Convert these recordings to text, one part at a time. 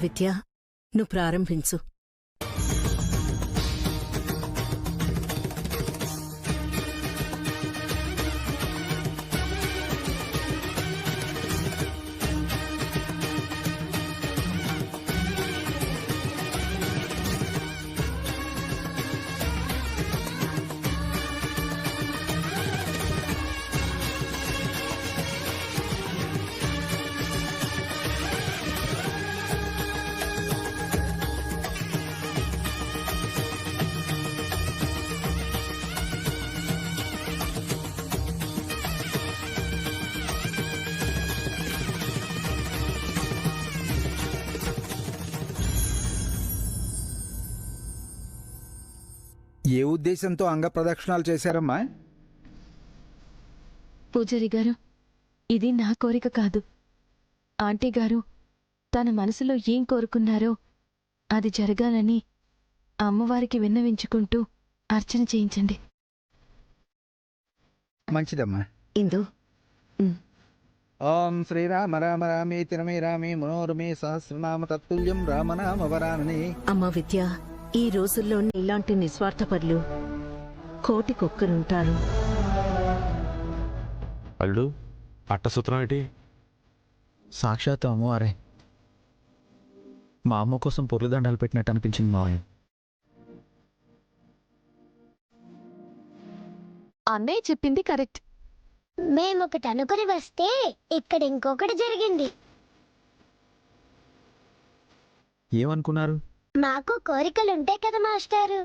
విద్య, నువ్వు ప్రారంభించు. ఏ ఉద్దేశంతో అంగ ప్రదక్షిణాలు చేశారమ్మా? పూజారి గారు, ఇది నా కోరిక కాదు. ఆంటీ గారు తన మనసులో ఏం కోరుకున్నారో అది జరగాలని అమ్మవారికి విన్నవించుకుంటూ అర్చన చేయించండి. మంచిదమ్మా. ఇందు. ఓం శ్రీరామ రామ రామేతి రమే రామే మనోరమే సహస్రనామ తత్తుల్యం రామనామ వరాననే. అమ్మ విద్య, ఈ రోజుల్లో ఇలాంటి నిస్వార్థపరులు కోటికొక్కరుంటారు. అల్లుడు, అట్టసూత్రం ఏంటి? సాక్షాత్ అమ్మవారే. మా అమ్మ కోసం పొర్లుదండాలు పెట్టినట్టు అనిపించింది మావయ్య. అన్నయ్య చెప్పింది కరెక్ట్. మేమొకటి అనుకుని వస్తే ఇక్కడ ఇంకొకటి జరిగింది. ఏమనుకున్నారు? మాకు కోరికలుంటాయి కదా మాస్టారు.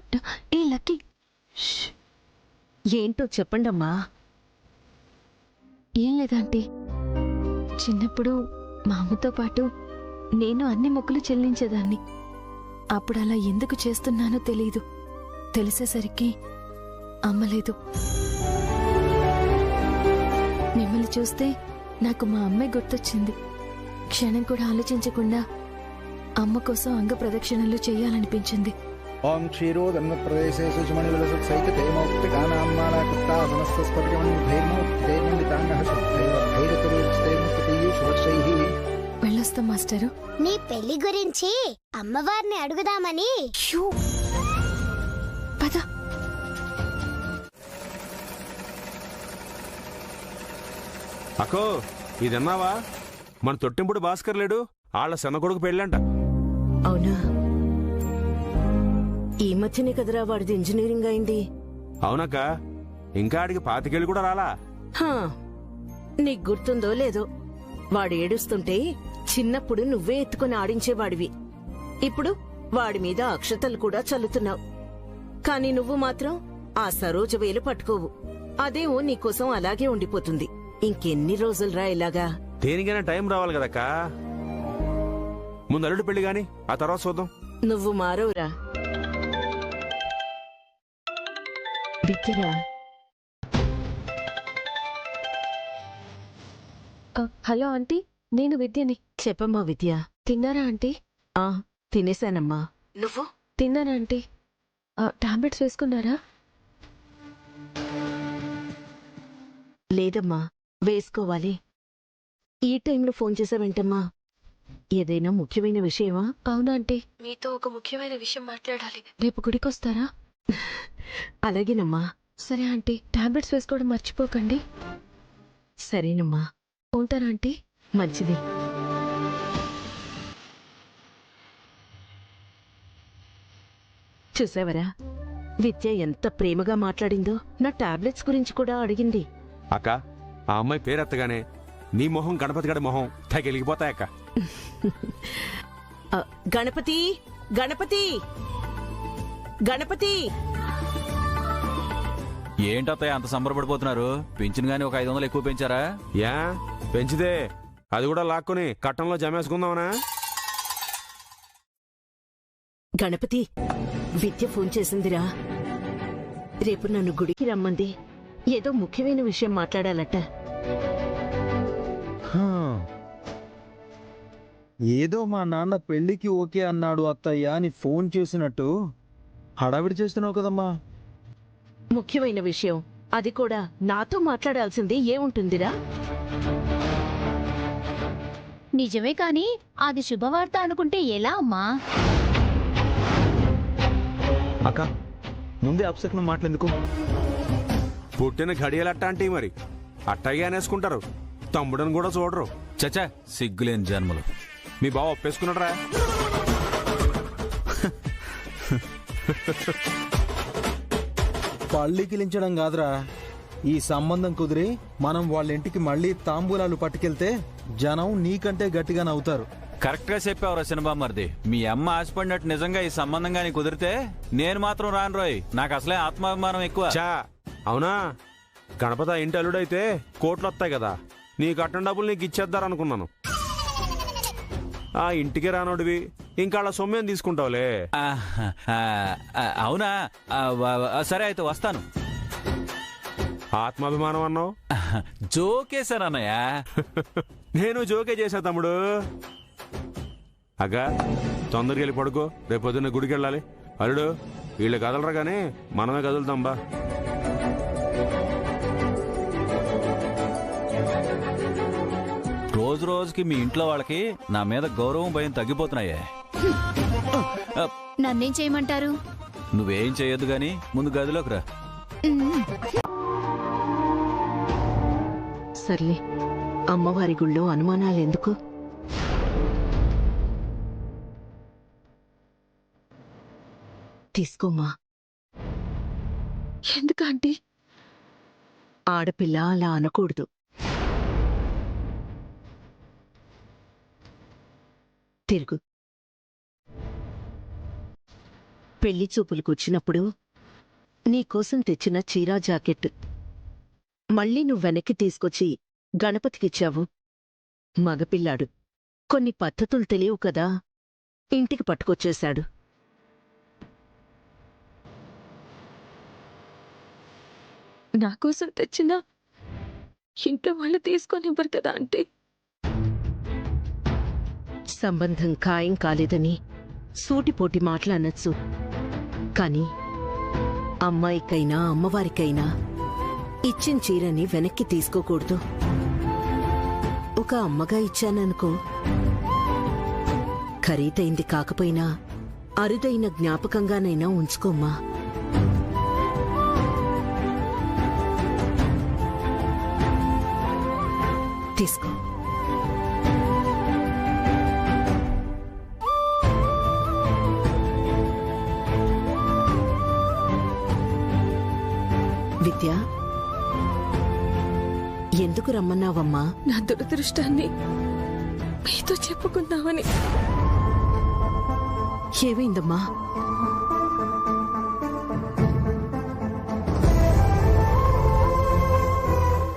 ఏ లక్కీ, ఏంటో చెప్పండమ్మా. ఏం లేదంటీ, చిన్నప్పుడు మా అమ్మతో పాటు నేను అన్ని మొక్కులు చెల్లించేదాన్ని. అప్పుడు అలా ఎందుకు చేస్తున్నానో తెలీదు. తెలిసేసరికి అమ్మలేదు. మిమ్మల్ని చూస్తే నాకు మా అమ్మే గుర్తొచ్చింది. క్షణం కూడా ఆలోచించకుండా అమ్మ కోసం అంగ ప్రదక్షిణలు చేయాలనిపించింది. ఓం క్షీరోదన్న ప్రదేశే సుషమణి విలసత్ సైకతే మౌక్తి గానామ్మాలా కుత్తా సమస్త స్ఫటికమణి భైర్మౌక్తి జైర్మండి తాండః శుద్ధైవ భైరతురీక్షతైముక్తీయుషు వర్షైః. వెళ్ళొస్తాం మాస్టరు. నీ పెళ్లి గురించి అమ్మవారిని అడుగుదామని. పద. అక్కో, ఇదన్నావా? మన తొట్టింపుడు భాస్కర్ లేడు, ఆళ్ల సన్న కొడుకు పెళ్ళంట. అవునా? ఈ మధ్యనే కదరా వాడిది ఇంజనీరింగ్ అయింది. అవునక్క, ఇంకా ఆడికి 25 కూడా రాలా. హా, నీకు గుర్తుందో లేదో, వాడు ఏడుస్తుంటే చిన్నప్పుడు నువ్వే ఎత్తుకుని ఆడించేవాడివి. ఇప్పుడు వాడి మీద అక్షతలు కూడా చల్లుతున్నావు. కాని నువ్వు మాత్రం ఆ సరోజ వేలు పట్టుకోవు. అదేమో నీకోసం అలాగే ఉండిపోతుంది. ఇంకెన్ని రోజులరా ఇలాగా? దేనికైనా టైం రావాలి కదక్క. ముందు అల్లుడు పెళ్లి గాని, ఆ తర్వాత చూద్దాం. నువ్వు మారవురా. విద్యరా. హలో ఆంటీ, నేను విద్యని. చెప్పమ్మా విద్య. తిన్నారా ఆంటీ? ఆ, తినేశానమ్మా. నువ్వు? తిన్నారా ఆంటీ? టాబ్లెట్స్ వేసుకున్నారా? లేదమ్మా, వేసుకోవాలి. ఈ టైంలో ఫోన్ చేసావేంటమ్మా? ఏదైనా ముఖ్యమైన విషయమా? అవునా ఆంటీ, మీతో ఒక ముఖ్యమైన విషయం మాట్లాడాలి. రేపు గుడికొస్తారా? అలాగేనమ్మా. సరే ఆంటీ, టాబ్లెట్స్ వేసుకోవడం మర్చిపోకండి. సరేనమ్మా. ఉంటారా ఆంటీ? మంచిది. చూసావరా, విద్య ఎంత ప్రేమగా మాట్లాడిందో. నా టాబ్లెట్స్ గురించి కూడా అడిగింది. అక్క, ఆ అమ్మాయి పేరెత్తగానే నీ మొహం గణపతి గడి మొహం తగిలిగిపోతాయక్క. గణపతి, గణపతి, గణపతి. ఏంటత్తయ్య అంత సంబరపడిపోతున్నారు? పెంచిన గానీ ఒక 500 ఎక్కువ పెంచారా? యా, పెంచితే అది కూడా లాక్కుని కట్టంలో జమేసుకుందామనా? గణపతి, విద్య ఫోన్ చేసిందిరా. రేపు నన్ను గుడికి రమ్మంది. ఏదో ముఖ్యమైన విషయం మాట్లాడాలట. ఏదో మా నాన్న పెళ్లికి ఓకే అన్నాడు అత్తయ్య అని ఫోన్ చేసినట్టు హడావిడి చేస్తున్నావు కదమ్మా. ముఖ్యమైన విషయం, అది కూడా నాతో మాట్లాడాల్సింది ఏముంటుందిరా? నిజమే కాని అది శుభవార్త అనుకుంటే ఎలా అమ్మా? అక్క ముందే అప్సెక్నం మాట్లాడేందుకు? పుట్టిన ఘడియలట్ట అంటే మరి అట్టాగే అనేసుకుంటారు. తమ్ముడని కూడా చూడరు. చచ్చా సిగ్గులేని జన్మలు. మీ బావ ఒప్పేసుకున్నాడరా? పళ్ళికిలించడం కాదురా, ఈ సంబంధం కుదిరి మనం వాళ్ళ ఇంటికి మళ్ళీ తాంబూలాలు పట్టుకెళ్తే జనం నీకంటే గట్టిగా నవ్వుతారు. కరెక్ట్ గా చెప్పావురా సినిబామర్ది. మీ అమ్మ ఆశపడినట్టు నిజంగా ఈ సంబంధం గాని కుదిరితే నేను మాత్రం రాను రోయ్. నాకు అసలే ఆత్మాభిమానం ఎక్కువ. చా అవునా? గణపతి ఇంటి అల్లుడైతే కోట్లు వస్తాయి కదా, నీ కట్టిన డబ్బులు నీకు ఇచ్చేద్దారనుకున్నాను. ఆ ఇంటికి రానోడివి ఇంకా అలా సొమ్మేం తీసుకుంటావులే. అవునా? సరే అయితే వస్తాను. ఆత్మాభిమానం అన్నావు. జోకేశానన్నయ్య. నేను జోకే చేశా తమ్ముడు. అగా తొందరగా వెళ్ళి పడుకో, రేపు పొద్దున్న గుడికి వెళ్ళాలి. అల్లుడు వీళ్ళు కదలరా గానీ మనమే కదులుతాం బా. రోజు రోజుకి మీ ఇంట్లో వాళ్ళకి నా మీద గౌరవం భయం తగ్గిపోతున్నాయే. నన్నేం చేయమంటారు? నువ్వేం చేయొద్దు గాని ముందు గదిలోకి రా. సర్లే, అమ్మవారి గుళ్ళో అనుమానాలు ఎందుకు? తీసుకోమ్మా. ఎందుకంటే ఆడపిల్ల అలా అనకూడదు. తిరుగు. పెళ్లి చూపులకు వచ్చినప్పుడు నీకోసం తెచ్చిన చీరా జాకెట్ మళ్ళీ నువ్వు వెనక్కి తీసుకొచ్చి గణపతికిచ్చావు. మగపిల్లాడు, కొన్ని పద్ధతులు తెలియవు కదా, ఇంటికి పట్టుకొచ్చేశాడు. నా కోసం తెచ్చినా ఇంట్లో వాళ్ళు తీసుకొనివ్వరు కదా అంటే. సంబంధం ఖాయం కాలేదని సూటిపోటి మాటలనొచ్చు, కాని అమ్మాయికైనా అమ్మవారికైనా ఇచ్చిన చీరని వెనక్కి తీసుకోకూడదు. ఒక అమ్మగా ఇచ్చాననుకో, ఖరీదైంది కాకపోయినా అరుదైన జ్ఞాపకంగానైనా ఉంచుకోమ్మా. తీసుకో. విద్య, ఎందుకు రమ్మన్నావమ్మా? నా దురదృష్టాన్ని మీతో చెప్పుకుందామని. ఏమైందమ్మా?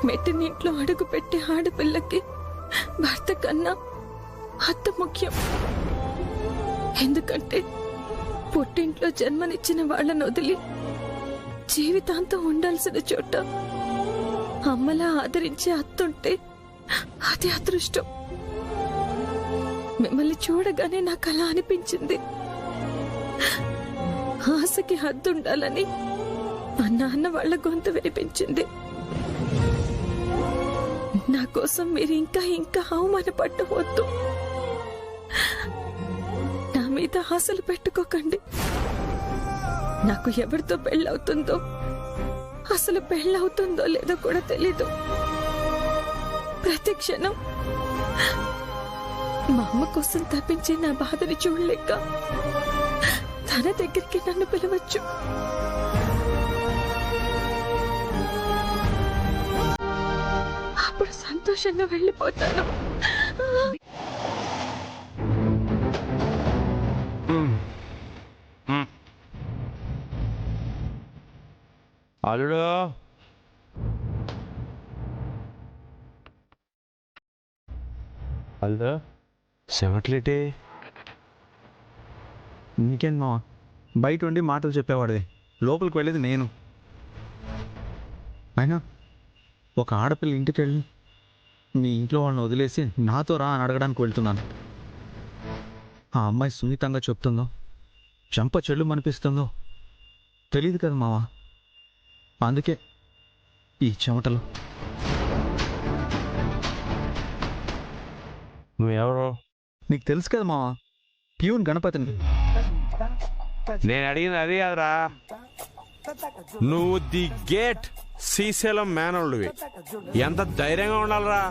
మెట్టినింట్లో అడుగు పెట్టే ఆడపిల్లకి భర్త కన్నా అత్త ముఖ్యం. ఎందుకంటే పుట్టింట్లో జన్మనిచ్చిన వాళ్ళను వదిలి జీవితాంతం ఉండాల్సిన చోట అమ్మలా ఆదరించే అత్తుంటే అది అదృష్టం. మిమ్మల్ని చూడగానే నాకు అలా అనిపించింది. ఆశకి హద్దుండాలని మా నాన్న వాళ్ళ గొంతు వినిపించింది. నా కోసం మీరు ఇంకా ఇంకా అవమానపట్టవద్దు. నా మీద ఆశలు పెట్టుకోకండి. నాకు ఎవరితో పెళ్ళవుతుందో, అసలు పెళ్ళవుతుందో లేదో కూడా తెలీదు. ప్రతి క్షణం మా అమ్మ కోసం తప్పించి నా బాధని చూడలేక తన దగ్గరికి నన్ను పిలవచ్చు. అప్పుడు సంతోషంగా వెళ్ళిపోతాను. అల్లుడు అల్లుడు సెవెంట్లేటే. నీకేం మావా, బయట ఉండి మాటలు చెప్పేవాడిది, లోపలికి వెళ్ళేది నేను. అయినా ఒక ఆడపిల్ల ఇంటికి వెళ్ళి మీ ఇంట్లో వాళ్ళని వదిలేసి నాతో రా అని అడగడానికి వెళ్తున్నాను. ఆ అమ్మాయి సున్నితంగా చెప్తుందో, చెంప చెల్లు అనిపిస్తుందో తెలియదు కదా మావా. అందుకే ఈ చెమటలు. నువ్వెవరు? నీకు తెలుసు కదా మావా, ప్యూన్ గణపతిని. నేను అడిగింది అది కాదురా. నువ్వు ది గేట్ శ్రీశైలం మేనల్లువి. ఎంత ధైర్యంగా ఉండాలరా.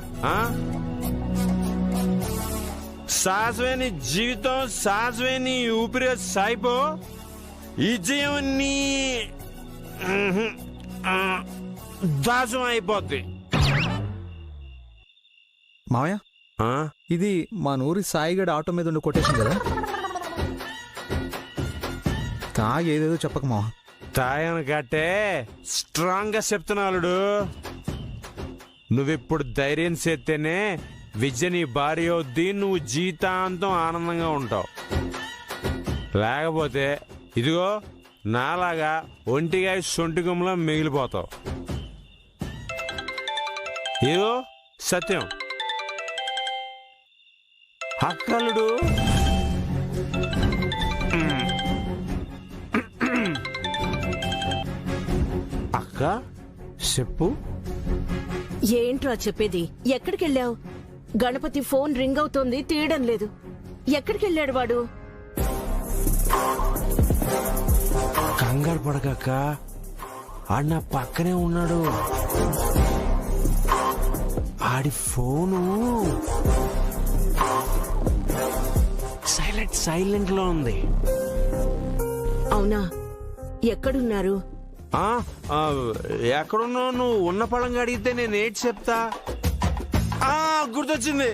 సాజువే నీ జీవితం, సాజువే నీ ఊపిరి సాయిపో. ఈ జీవం నీ దాసం అయిపోద్ది. మావయ్య, ఇది మా నూరి సాయిగడ ఆటో మీద ఉండి కొటేషన్ కదా. తాగి ఏదేదో చెప్పక మావా. తాయను కట్టే స్ట్రాంగ్ గా చెప్తున్నాడు. నువ్విప్పుడు ధైర్యం చేస్తేనే విద్య నీ భార్య అవుద్ది. నువ్వు జీవితాంతం ఆనందంగా ఉంటావు. లేకపోతే ఇదిగో నాలాగా ఒంటిగా సొంటిగంలో మిగిలిపోతావు. ఇదిగో సత్యం. అక్కలుడు అక్క చెప్పు. ఏంట్రా చెప్పేది? ఎక్కడికెళ్ళావు? గణపతి ఫోన్ రింగ్ అవుతోంది, తీయడం లేదు. ఎక్కడికెళ్ళాడు వాడు? కంగారు పడకక్క, ఆడు నా పక్కనే ఉన్నాడు. ఆడి ఫోను సైలెంట్ లో ఉంది. అవునా? ఎక్కడున్నారు? ఎక్కడున్నావు? నువ్వు ఉన్న పళంగా అడిగితే నేను ఏంటి చెప్తా. గుర్తొచ్చింది.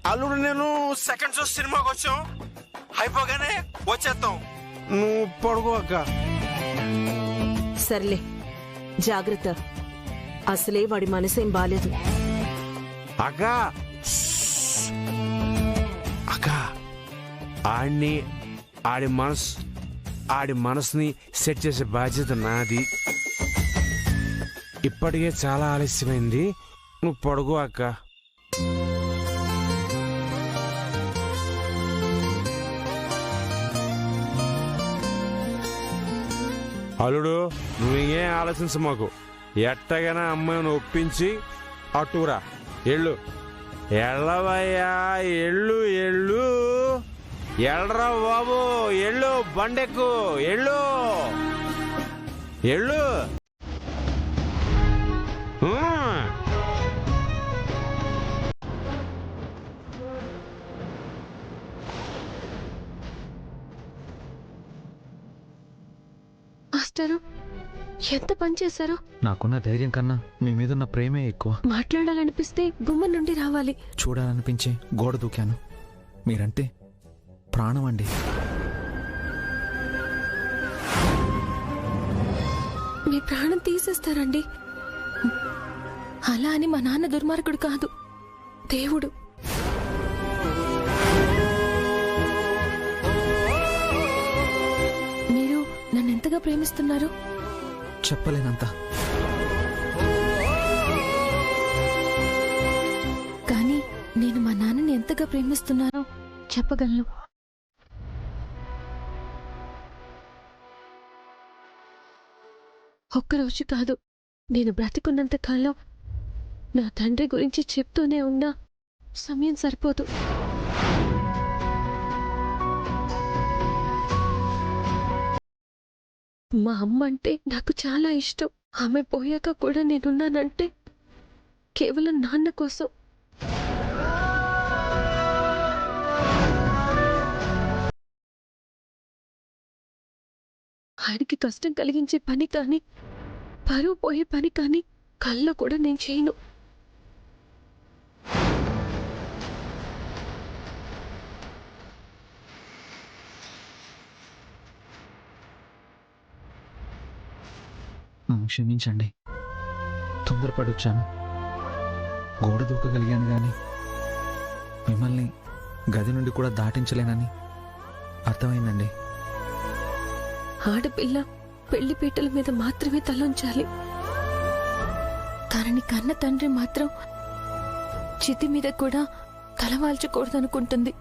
అల్లుడు నేను సెకండ్ షో సినిమాకి వచ్చాం. అయిపోగానే వచ్చేద్దాం. నువ్వు పడుకో అక్క. సర్లే, జాగ్రత్త. అసలే వాడి మనసేం బాలేదు. అక్క అక్క, ఆడి మనసుని సెట్ చేసే బాధ్యత నాది. ఇప్పటికే చాలా ఆలస్యమైంది. నువ్వు పడుకో అక్క. అల్లుడు, నువ్వు ఇంకేం ఆలోచించమాకు. ఎట్టగైనా అమ్మాయిని ఒప్పించి అట్టురా. ఎళ్ళు, ఎళ్ళవయ్యా, ఎళ్ళు ఎళ్ళు, ఎళ్ళరా బాబు, ఎళ్ళు, బండెక్కు, ఎళ్ళు ఎళ్ళు. మాస్టరు, ఎంత పని చేశారో. నాకున్న ధైర్యం కన్నా మీ మీదున్న ప్రేమే ఎక్కువ. మాట్లాడాలనిపిస్తే గుమ్మ నుండి రావాలి. చూడాలనిపించి గోడ దూకాను. మీరంటే ప్రాణం అండి. మీ ప్రాణం తీసేస్తారండి. అలా అని మా నాన్న దుర్మార్గుడు కాదు, దేవుడు. మీరు నన్ను ఎంతగా ప్రేమిస్తున్నారు చెప్పలేనంత. కానీ నేను మా నాన్నని ఎంతగా ప్రేమిస్తున్నానో చెప్పగలను. ఒక్కరోజు కాదు, నేను బ్రతికున్నంత కాలం నా తండ్రి గురించి చెప్తూనే ఉన్నా సమయం సరిపోదు. మా అమ్మ అంటే నాకు చాలా ఇష్టం. ఆమె పోయాక కూడా నేనున్నానంటే కేవలం నాన్న కోసం. ఆయనకి కష్టం కలిగించే పని కానీ, పరువు పోయే పని కానీ కల్లో కూడా నేను చేయను. క్షమించండి, తొందరపడొచ్చాను. గోడ దూకగలిగాను కానీ మిమ్మల్ని గది నుండి కూడా దాటించలేనని అర్థమైందండి. ఆడపిల్ల పెళ్లి పీటల మీద మాత్రమే తలంచాలి. తనని కన్న తండ్రి మాత్రం చితి మీద కూడా తలవాల్చకూడదనుకుంటుంది.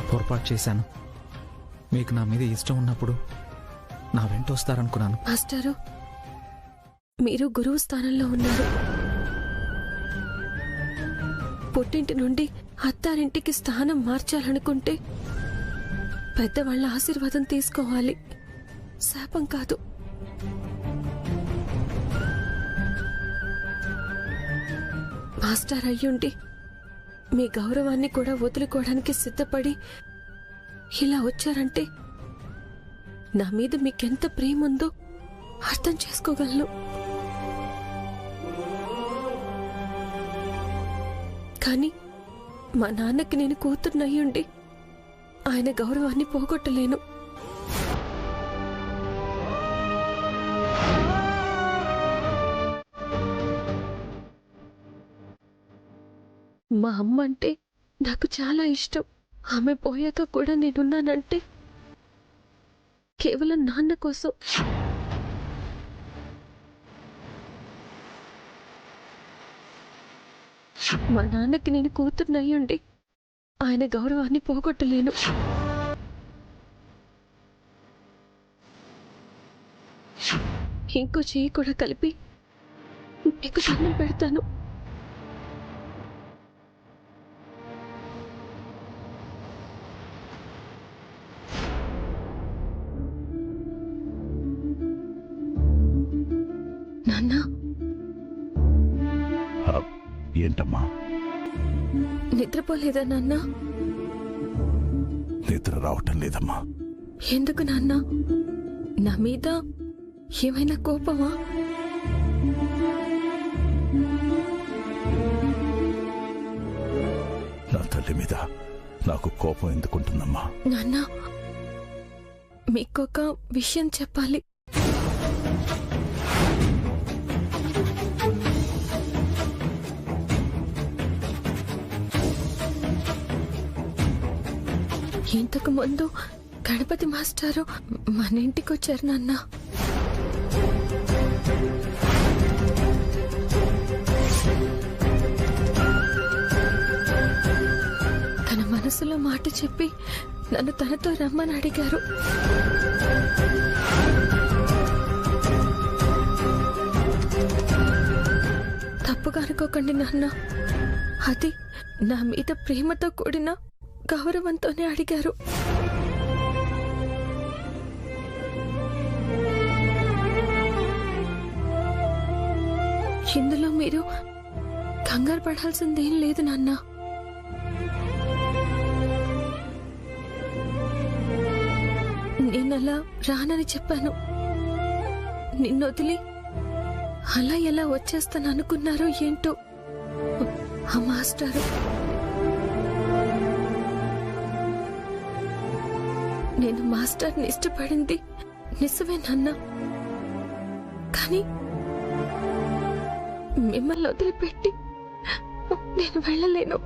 పొరపాటు చేశాను. మీకు నా మీద ఇష్టం ఉన్నప్పుడు నా వెంట వస్తారనుకున్నాను. మాస్టారు, మీరు గురువు స్థానంలో ఉన్నారు. పుట్టింటి నుండి అత్తారింటికి స్థానం మార్చాలనుకుంటే పెద్దవాళ్ల ఆశీర్వాదం తీసుకోవాలి, శాపం కాదు. మాస్టర్ అయ్యుండి మీ గౌరవాన్ని కూడా వదులుకోవడానికి సిద్ధపడి ఇలా వచ్చారంటే నా మీద మీకెంత ప్రేమ ఉందో అర్థం చేసుకోగలను. కానీ మా నాన్నకి నేను కూతుర్నయ్యుండి ఆయన గౌరవాన్ని పోగొట్టలేను. మా అమ్మ అంటే నాకు చాలా ఇష్టం. ఆమె పోయాక కూడా నేనున్నానంటే కేవలం నాన్న కోసం. మా నాన్నకి నేను కూతుర్నయ్యుండి ఆయన గౌరవాన్ని పోగొట్టలేను. ఇంకో చెయ్యి కూడా కలిపి మీకు దండం పెడతాను. నాన్నా, ఏంటమ్మా? నిద్రపోలేదా నాన్నా? నిద్ర రావటం లేదమ్మా. ఎందుకు నాన్నా? నా మీద ఏమైనా కోపమా? నా తల్లి మీద నాకు కోపం ఎందుకుంటుందమ్మా? నాన్నా, మీకొక విషయం చెప్పాలి. ఇంతకు ముందు గణపతి మాస్టారు మన ఇంటికి వచ్చారు నాన్న. తన మనసులో మాట చెప్పి నన్ను తనతో రమ్మని అడిగారు. తప్పుగా అనుకోకండి నాన్న, అది నా మీద ప్రేమతో కూడిన గౌరవంతోనే అడిగారు. ఇందులో మీరు కంగారు పడాల్సిందేం లేదు నాన్న. నేనలా రానని చెప్పాను. నిన్నొదిలి అలా ఎలా వచ్చేస్తాను అనుకున్నారో ఏంటో ఆ మాస్టారు. నేను మాస్టర్ని ఇష్టపడింది నిజమే నాన్న, కానీ మిమ్మల్ని వదిలిపెట్టి నేను వెళ్ళలేను.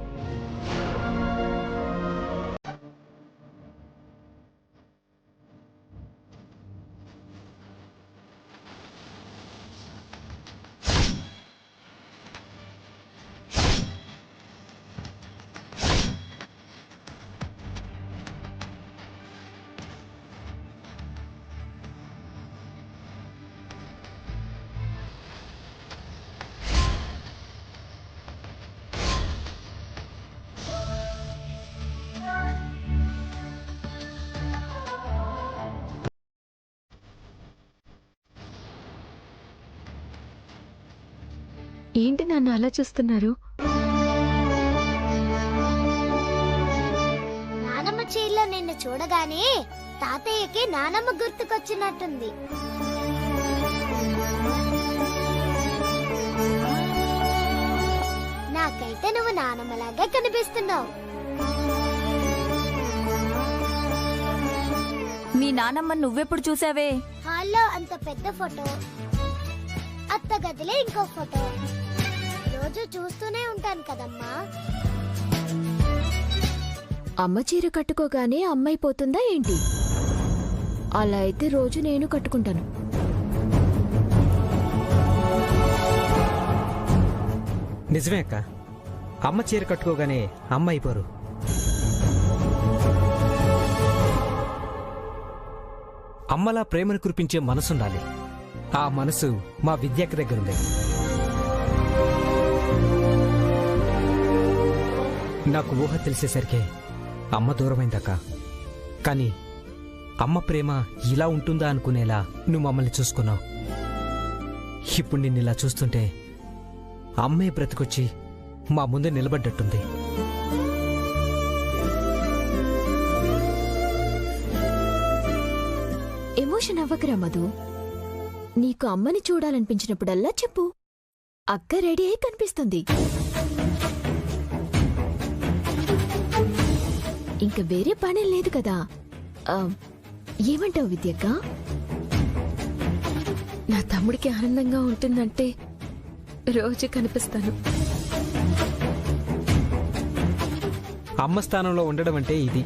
ఏంటి నన్ను అలా చూస్తున్నారు? నానమ్మ చీరలో నిన్ను చూడగానే తాతయ్యకి నానమ్మ గుర్తుకొచ్చినట్టుంది. నాకైతే నువ్వు నానమ్మలాగా కనిపిస్తున్నావు. మీ నానమ్మ నువ్వెప్పుడు చూసావే? హాల్లో అంత పెద్ద ఫోటో, అత్త గదిలో ఇంకో ఫోటో. రోజు చూస్తూనే ఉంటాను కదమ్మా. అమ్మ చీర కట్టుకోగానే అమ్మైపోతుందా ఏంటి? అలా అయితే రోజు నేను కట్టుకుంటాను. నిజమే అక్క, అమ్మ చీర కట్టుకోగానే అమ్మ అయిపోరు. అమ్మలా ప్రేమను కురిపించే మనసుండాలి. ఆ మనసు మా విద్యకి దగ్గరుంది. నాకు ఊహ తెలిసేసరికి అమ్మ దూరమైందక్క. కానీ అమ్మ ప్రేమ ఇలా ఉంటుందా అనుకునేలా నువ్వు మమ్మల్ని చూసుకున్నావు. ఇప్పుడు నిన్నిలా చూస్తుంటే అమ్మే బ్రతికొచ్చి మా ముందు నిలబడ్డట్టుంది. ఎమోషన్ అవ్వకరా మధు. నీకు అమ్మని చూడాలనిపించినప్పుడల్లా చెప్పు, అక్క రెడీ అయి కనిపిస్తుంది. ఇంక వేరే పని లేదు కదా. ఏమంటావు విద్యక్క? నా తమ్ముడికి ఆనందంగా ఉంటుందంటే రోజు కనిపిస్తాను. అమ్మ స్థానంలో ఉండడం అంటే ఇది.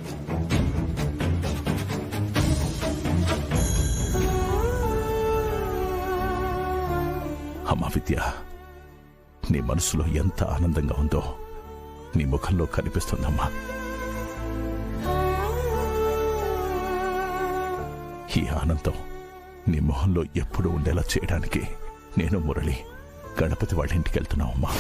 అమ్మా విద్య, నీ మనసులో ఎంత ఆనందంగా ఉందో నీ ముఖంలో కనిపిస్తుందమ్మా. ఈ ఆనందం నీ మొహంలో ఎప్పుడు ఉండేలా చేయడానికి నేను మురళి గణపతి వాళ్ళ ఇంటికి వెళ్తున్నావమ్మా.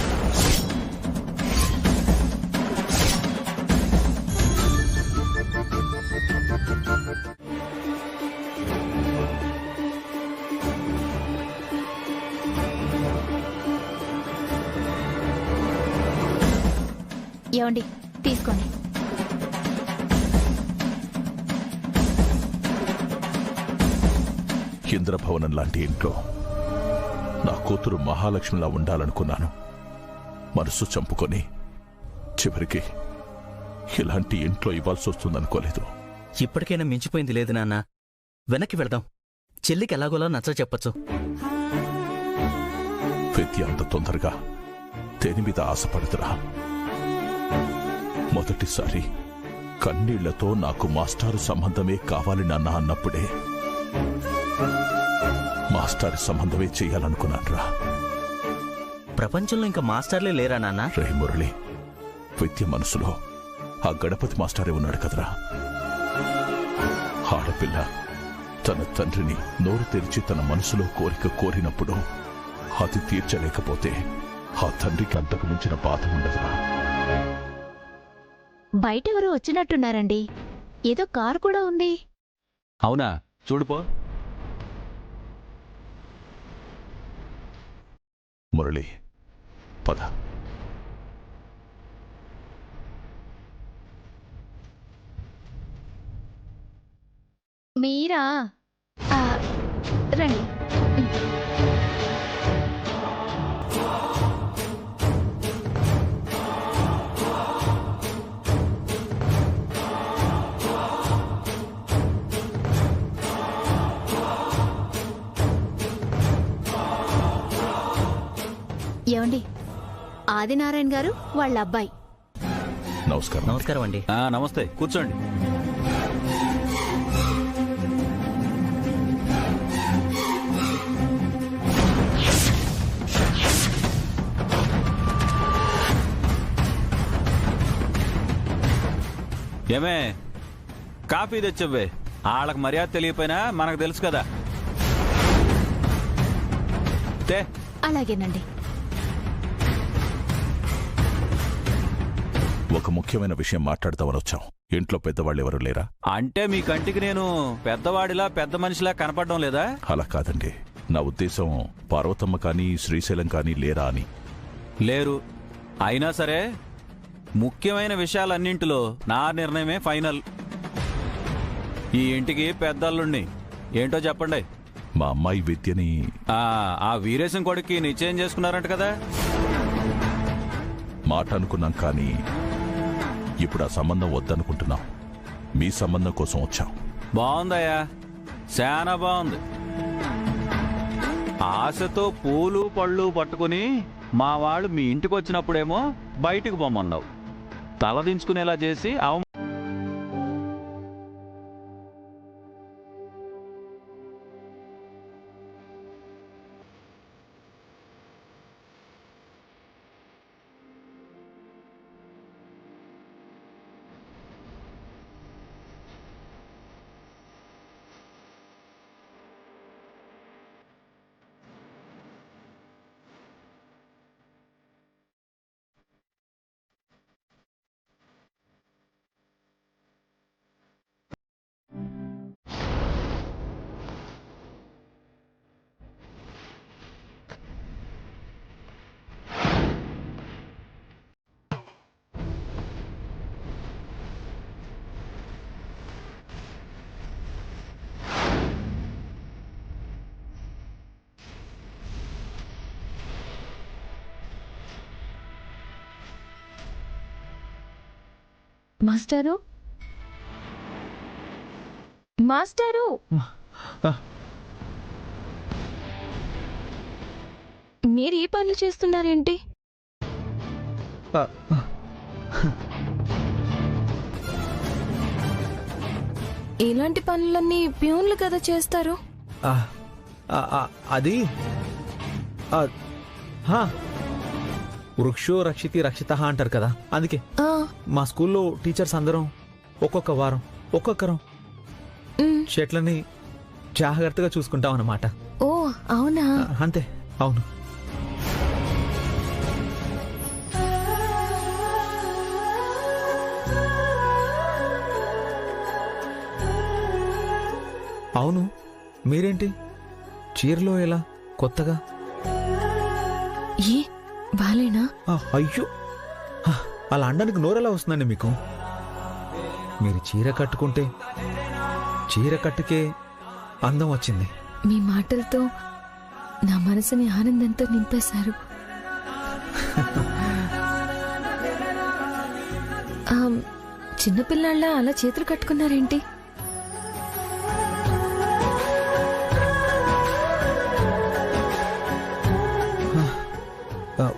ఏమండి, తీసుకోండి. ఇంద్రభవనం లాంటి ఇంట్లో నా కూతురు మహాలక్ష్మిలా ఉండాలనుకున్నాను. మనసు చంపుకొని చివరికి ఇలాంటి ఇంట్లో ఇవ్వాల్సి వస్తుందనుకోలేదు. ఇప్పటికైనా మించిపోయింది లేదు నాన్న. వెనక్కి వెళదాం. చెల్లికి ఎలాగోలా నచ్చ చెప్పచ్చు. విద్య అంత తొందరగా దేని మీద ఆశపడదురా. మొదటిసారి కన్నీళ్లతో నాకు మాస్టారు సంబంధమే కావాలి నాన్న అన్నప్పుడే మాస్టారు సంబంధమే చెయ్యాలనుకున్నానురా. ప్రపంచంలో ఇంకా మాస్టర్లే లేరా నాన్న? రే మురళి, విద్య మనసులో ఆ గణపతి మాస్టారే ఉన్నాడు కదరా. ఆడపిల్ల తన తండ్రిని నోరు తెరిచి తన మనసులో కోరిక కోరినప్పుడు అది తీర్చలేకపోతే ఆ తండ్రికి అంతకు మించిన బాధ ఉండదురా. బయట ఎవరో వచ్చినట్టున్నారండి. ఏదో కారు కూడా ఉంది. అవునా? చూడుపో. మురళి, పద. మీరా? రండి. ఏమండి, ఆదినారాయణ గారు వాళ్ళ అబ్బాయి. నమస్కారం. నమస్కారం అండి. నమస్తే, కూర్చోండి. ఏమే, కాఫీ తెచ్చవ్వే. వాళ్ళకి మర్యాద తెలియపోయినా మనకు తెలుసు కదా. అలాగేనండి. ఒక ముఖ్యమైన విషయం మాట్లాడతామని వచ్చాం. ఇంట్లో పెద్దవాళ్ళు ఎవరు లేరా? అంటే మీ కంటికి నేను పెద్దవాడిలా పెద్ద మనిషిలా కనపడడం లేదా? అలా కాదండి, నా ఉద్దేశం పార్వతమ్మ కానీ శ్రీశైలం కానీ లేరా అని. లేరు. అయినా సరే ముఖ్యమైన విషయాలన్నింటిలో నా నిర్ణయమే ఫైనల్. ఈ ఇంటికి పెద్దల్లుణ్ణి. ఏంటో చెప్పండి. మా అమ్మాయి విద్యని ఆ వీరేశం కొడుక్కి నిశ్చయం చేసుకున్నారంట కదా? మాట అనుకున్నాం, కానీ ఇప్పుడు ఆ సంబంధం వద్దనుకుంటున్నాం. మీ సంబంధం కోసం వచ్చాం. బాగుందయ్యా, చాలా బాగుంది. ఆశతో పూలు పళ్ళు పట్టుకుని మా వాళ్ళు మీ ఇంటికి వచ్చినప్పుడేమో బయటికి పొమ్మన్నావు. తలదించుకునేలా చేసి మాస్టారు మాస్టారు మీరు ఈ పనులు చేస్తున్నారేంటి? ఇలాంటి పనులన్నీ ప్యూన్లు కదా చేస్తారు. అది వృక్షో రక్షితి రక్షిత అంటారు కదా, అందుకే మా స్కూల్లో టీచర్స్ అందరం ఒక్కొక్క వారం ఒక్కొక్కరం చెట్లని జాగ్రత్తగా చూసుకుంటాం అన్నమాట. ఓ అవునా? అంతే, అవును. అవును, మీరేంటి చీరలో ఎలా కొత్తగా? ఏ బాలేనా? అయ్యో, అలా అనడానికి నోరెలా వస్తుందండి మీకు? మీరు చీర కట్టుకుంటే చీర కట్టుకే అందం వచ్చింది. మీ మాటలతో నా మనసుని ఆనందంతో నింపేశారు. చిన్నపిల్లాళ్ళ అలా చేతులు కట్టుకున్నారేంటి?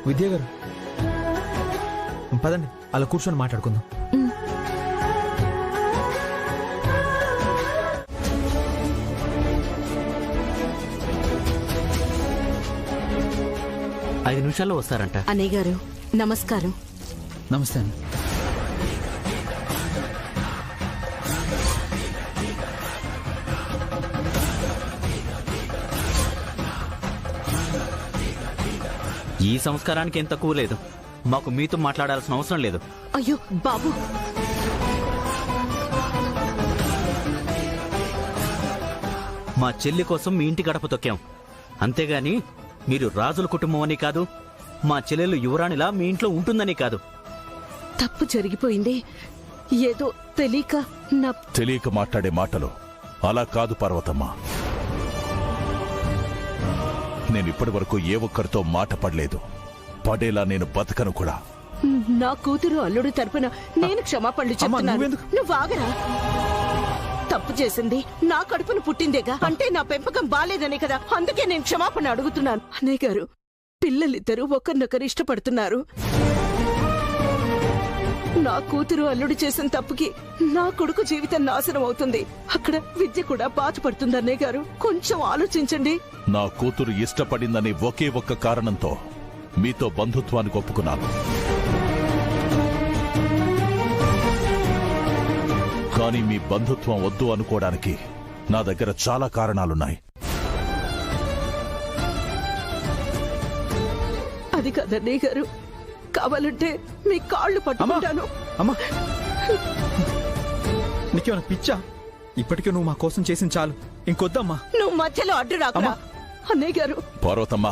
విద్య గారు, పదండి అలా కూర్చొని మాట్లాడుకుందాం. ఐదు నిమిషాల్లో వస్తారంట. అన్నయ్య గారు నమస్కారం. నమస్తే అండి. ఈ సంస్కారానికి ఏం తక్కువ లేదు. మాకు మీతో మాట్లాడాల్సిన అవసరం లేదు. అయ్యో బాబు, మా చెల్లి కోసం మీ ఇంటి గడప తొక్కాం, అంతేగాని మీరు రాజుల కుటుంబం అని కాదు, మా చెల్లెలు యువరాణిలా మీ ఇంట్లో ఉంటుందని కాదు. తప్పు జరిగిపోయింది. ఏదో తెలియక మాట్లాడే మాటలు అలా కాదు పార్వతమ్మ. నేనిప్పటి వరకు ఏ ఒక్కరితో మాట పడలేదు, పడేలా నేను బతకను కూడా. నా కూతురు అల్లుడు తరపున నేను క్షమాపణలు చెప్తున్నాను. నువ్వు ఆగరా? తప్పు చేసింది నా కడుపును పుట్టిందేగా, అంటే నా పెంపకం బాలేదనే కదా, అందుకే నేను క్షమాపణ అడుగుతున్నాను. అన్నయ్య గారు, పిల్లలిద్దరూ ఒకరినొకరు ఇష్టపడుతున్నారు. నా కూతురు అల్లుడు చేసిన తప్పుకి నా కొడుకు జీవితం నాశనం అవుతుంది. అక్కడ విద్య కూడా బాధపడుతుంది. అన్నయ్య గారు, కొంచెం ఆలోచించండి. నా కూతురు ఇష్టపడిందని ఒకే ఒక్క కారణంతో మీతో బంధుత్వానికి ఒప్పుకున్నాను. కానీ మీ బంధుత్వం వద్దు అనుకోవడానికి నా దగ్గర చాలా కారణాలున్నాయి. అది కదన్నయ్య గారు, కావాలంటే మీ కాళ్ళు పట్టుకుంటాను. అమ్మా, నీకేమైనా పిచ్చా? ఇప్పటికే నువ్వు మా కోసం చేసిన చాలు, ఇంకొద్దమ్మా. నువ్వు మధ్యలో అడ్డు రాకురా. అన్నయ్య గారు. పార్వతమ్మ,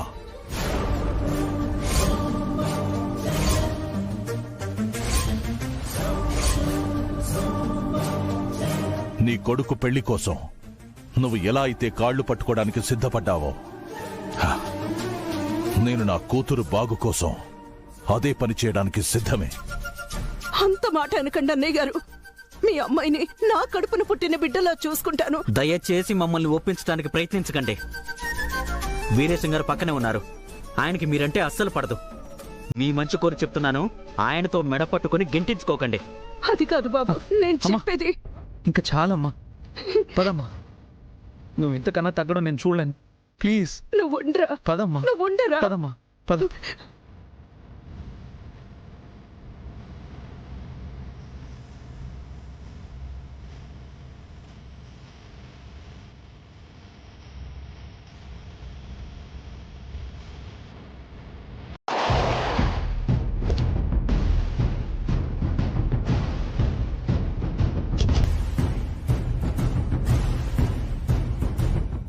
నీ కొడుకు పెళ్లి కోసం నువ్వు ఎలా అయితే కాళ్లు పట్టుకోవడానికి సిద్ధపడ్డావో, నేను నా కూతురు బాగు కోసం అదే పని చేయడానికి సిద్ధమే. అంత మాట అనకండి అన్నయ్య గారు. మీ అమ్మాయిని నా కడుపును పుట్టిన బిడ్డలా చూసుకుంటాను. దయచేసి మమ్మల్ని ఒప్పించడానికి ప్రయత్నించకండి. వీరేశం గారు పక్కనే ఉన్నారు, ఆయనకి మీరంటే అస్సలు పడదు. మీ మంచి కోరి చెప్తున్నాను, ఆయనతో మెడ పట్టుకుని గెంటించుకోకండి. అది కాదు బాబు, నేను చెప్పేది. ఇంకా చాలమ్మా, పదమ్మా. నువ్వు ఇంతకన్నా తగ్గడం నేను చూడలేను. ప్లీజ్ నువ్వు ఉండరా. పదమ్మా, నువ్వు ఉండరా. పదమ్మా, పద.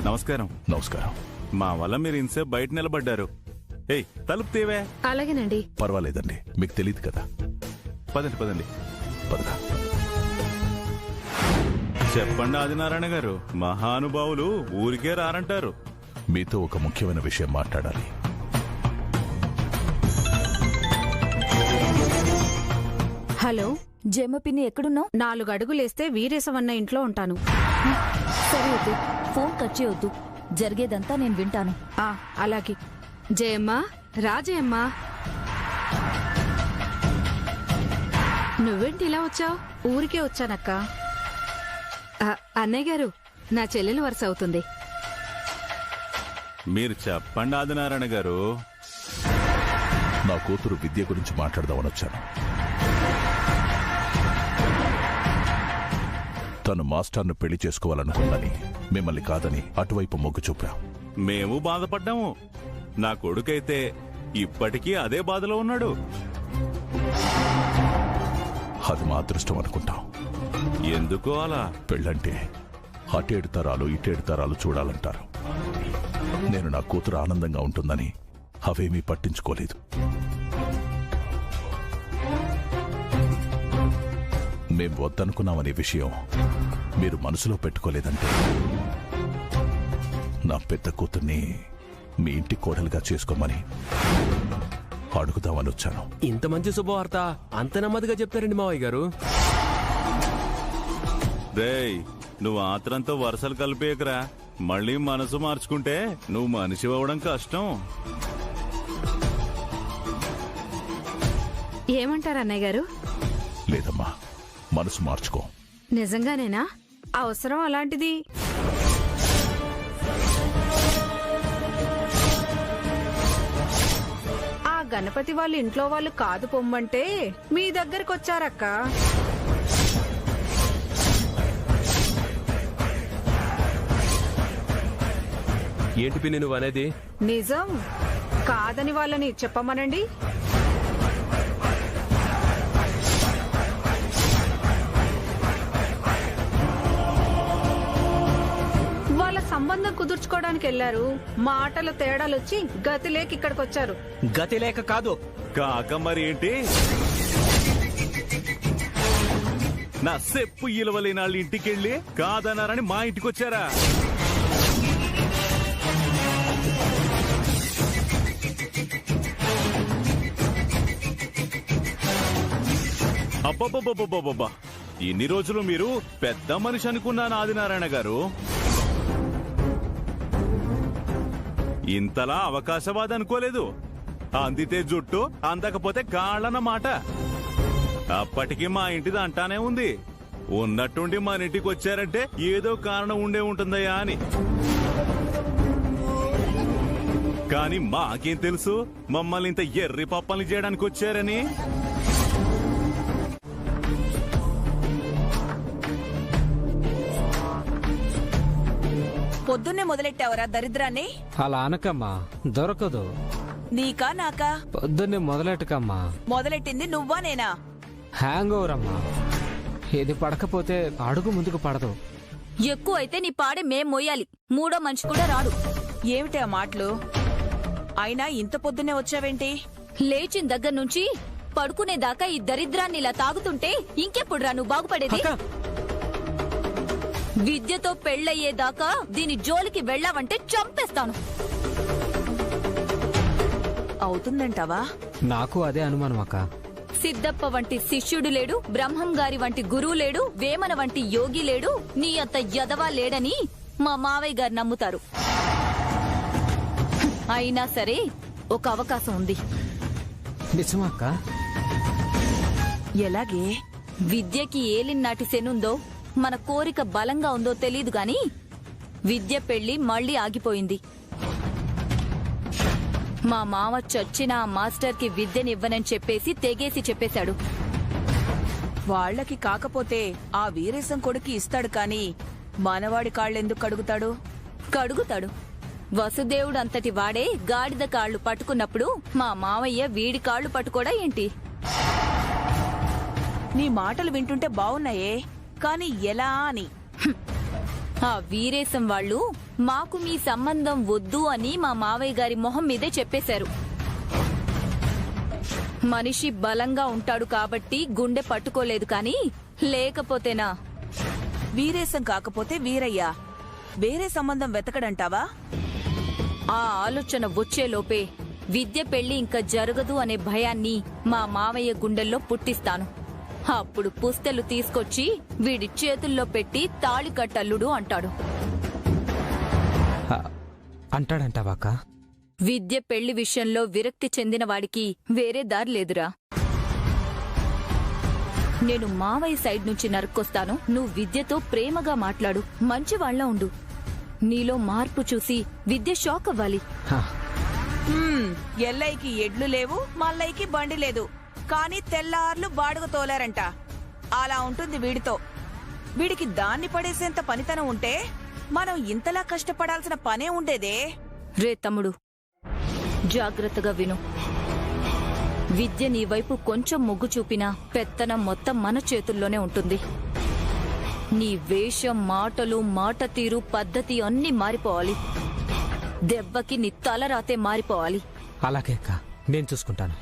నమస్కారం. నమస్కారం. మా వల్ల మీరు ఇంతసేపు బయట నిలబడ్డారు. ఏయ్, తలుపు తీవే. అలాగేనండి. పర్వాలేదండి, మీకు తెలియదు కదా. పదండి పదండి. పదగా చెప్పండి ఆదినారాయణ గారు, మహానుభావులు ఊరికే రారంటారు. మీతో ఒక ముఖ్యమైన విషయం మాట్లాడాలి. హలో, జమ్మ పిన్ని ఎక్కడున్నావు? 4 అడుగులేస్తే వీరేశమన్న ఇంట్లో ఉంటాను. సరే వద్దు, ఫోన్ కట్ చేయొద్దు. జరిగేదంతా నేను వింటాను. అలాగే. జయమ్మా, రాజయమ్మా, నువ్వేంటి ఇలా వచ్చావు? ఊరికే వచ్చానక్క. అన్నయ్య గారు, నా చెల్లెలు వరుస అవుతుంది. మీరు చెప్పండి ఆదినారాయణ గారు. నా కూతురు విద్య గురించి మాట్లాడదామని వచ్చాను. తను మాస్టర్ను పెళ్లి చేసుకోవాలనుకుందని మిమ్మల్ని కాదని అటువైపు మొగ్గు చూపాం. మేము బాధపడ్డాము. నా కొడుకైతే ఇప్పటికీ అదే బాధలో ఉన్నాడు. అది మా అదృష్టం అనుకుంటాం. ఎందుకో అలా? పెళ్ళంటే అటేడు తరాలు ఇటేడు తరాలు చూడాలంటారు. నేను నా కూతురు ఆనందంగా ఉంటుందని అవేమీ పట్టించుకోలేదు. మేం వద్దనుకున్నామనే విషయం మీరు మనసులో పెట్టుకోలేదంటే నా పెద్ద కూతుర్ని మీ ఇంటి కోడలుగా చేసుకోమని అడుగుదామని వచ్చాను. ఇంత మంచి శుభవార్త అంత నెమ్మదిగా చెప్తారండి మావయ్య గారు. రేయ్, నువ్వు ఆత్రంతో వరుసలు కలిపేయకరా. మళ్ళీ మనసు మార్చుకుంటే నువ్వు మనిషి అవ్వడం కష్టం. ఏమంటారు అన్నయ్య గారు? లేదమ్మా, మనసు మార్చుకో. నిజంగానేనా? అవసరం అలాంటిది. ఆ గణపతి వాళ్ళ ఇంట్లో వాళ్ళు కాదు పొమ్మంటే మీ దగ్గరకు వచ్చారక్క. ఏంటి పిన్ని నువ్వు అనేది? నిజం. కాదని వాళ్ళని చెప్పమనండి. వాళ్ళ సంబంధం కుదుర్చుకోవడానికి వెళ్లారు. మాటల తేడాలొచ్చి గతి లేక ఇక్కడికి వచ్చారు. గతి లేక కాదు కాక మరి ఏంటి? నా సెప్పు ఇలవలేని వాళ్ళ ఇంటికెళ్ళి కాదన్నారని మా ఇంటికి వచ్చారా? అబ్బబ్బబ్బబ్బబ్బబ్బా, ఇన్ని రోజులు మీరు పెద్ద మనిషి అనుకున్నాను ఆదినారాయణ గారు. ఇంతలా అవకాశవాద అనుకోలేదు. అందితే జుట్టు, అందకపోతే కాళ్ళన్నమాట. అప్పటికి మా ఇంటిది అంటానే ఉంది. ఉన్నట్టుండి మన ఇంటికి వచ్చారంటే ఏదో కారణం ఉండే ఉంటుందయ్యా అని. కానీ మాకేం తెలుసు మమ్మల్ని ఇంత ఎర్రి పప్పల్ని చేయడానికి వచ్చారని. పొద్దున్నే మొదలెట్టావరా దరిద్రాన్ని? అలా అనకమ్మా, దొరకదు. నీకా నాకా? పొద్దున్నే మొదలెట్టకమ్మా. మొదలెట్టింది నువ్వా నేనా? హ్యాంగ్ ఓవర్ అమ్మా. ఇది పడకపోతే అడుగు ముందుకు పడదు. ఎక్కువ అయితే నీ పాడే మేం మోయాలి. మూడో మనిషి కూడా రాడు. ఏమిటి ఆ మాటలు? అయినా ఇంత పొద్దున్నే వచ్చావేంటి? లేచిన దగ్గర నుంచి పడుకునేదాకా ఈ దరిద్రాన్ని ఇలా తాగుతుంటే ఇంకెప్పుడు రా నువ్వు బాగుపడేది? విద్యతో పెళ్ళయ్యేదాకా దీని జోలికి వెళ్ళావంటే చంపేస్తాను. అవుతుందంటావా? నాకు అదే అనుమానం అక్క. సిద్ధప్ప వంటి శిష్యుడు లేడు, బ్రహ్మం గారి వంటి గురువు లేడు, వేమన వంటి యోగి లేడు, నీ అంత యదవా లేడని మా మావయ్య గారు నమ్ముతారు. అయినా సరే ఒక అవకాశం ఉంది. నిజమక్క? ఎలాగే? విద్యకి ఏలినాటి శనుందో మన కోరిక బలంగా ఉందో తెలీదు గాని విద్య పెళ్లి మళ్లీ ఆగిపోయింది. మా మామ చచ్చిన ఆ మాస్టర్కి విద్యనివ్వనని చెప్పేసి తెగేసి చెప్పేశాడు. వాళ్లకి కాకపోతే ఆ వీరేశం కొడుకు ఇస్తాడు కాని మనవాడి కాళ్ళెందుకు కడుగుతాడు? కడుగుతాడు. వసుదేవుడు అంతటి వాడే గాడిద కాళ్లు పట్టుకున్నప్పుడు మా మావయ్య వీడి కాళ్లు పట్టుకోడా ఏంటి? నీ మాటలు వింటుంటే బావున్నాయే, కాని ఎలా అని. ఆ వీరేశం వాళ్ళు మాకు మీ సంబంధం వద్దు అని మా మావయ్య గారి మొహం మీదే చెప్పేశారు. మనిషి బలంగా ఉంటాడు కాబట్టి గుండె పట్టుకోలేదు కాని లేకపోతేనా? వీరేశం కాకపోతే వీరయ్య వేరే సంబంధం వెతకడంటావా? ఆ ఆలోచన వచ్చేలోపే విద్య పెళ్లి ఇంకా జరగదు అనే భయాన్ని మా మావయ్య గుండెల్లో పుట్టిస్తాను. అప్పుడు పుస్తెలు తీసుకొచ్చి వీడి చేతుల్లో పెట్టి తాళి కట్టల్లుడు అంటాడు. అంటాడంటావాక? విద్య పెళ్లి విషయంలో విరక్తి చెందిన వాడికి వేరే దారి లేదురా. నేను మావయ్య సైడ్ నుంచి నరుక్కొస్తాను, నువ్వు విద్యతో ప్రేమగా మాట్లాడు, మంచివాళ్ల ఉండు. నీలో మార్పు చూసి విద్య షాక్ అవ్వాలి. ఎల్లయ్యకి ఎడ్లు లేవు, మల్లయ్యకి బండి లేదు, కానీ తెల్లార్లు బాడుగ తోలారంట. అలా ఉంటుంది వీడితో. వీడికి దాన్ని పడేసేంత పనితనం ఉంటే మనం ఇంతలా కష్టపడాల్సిన పనే ఉండేదే. రే తమ్ముడు, జాగ్రత్తగా విను. విద్య నీ వైపు కొంచెం మొగ్గు చూపినా పెత్తనం మొత్తం మన చేతుల్లోనే ఉంటుంది. నీ వేషం, మాటలు, మాట తీరు, పద్ధతి అన్నీ మారిపోవాలి. దెబ్బకి నీ తలరాతే మారిపోవాలి. అలాగే అక్క, నేను చూసుకుంటాను.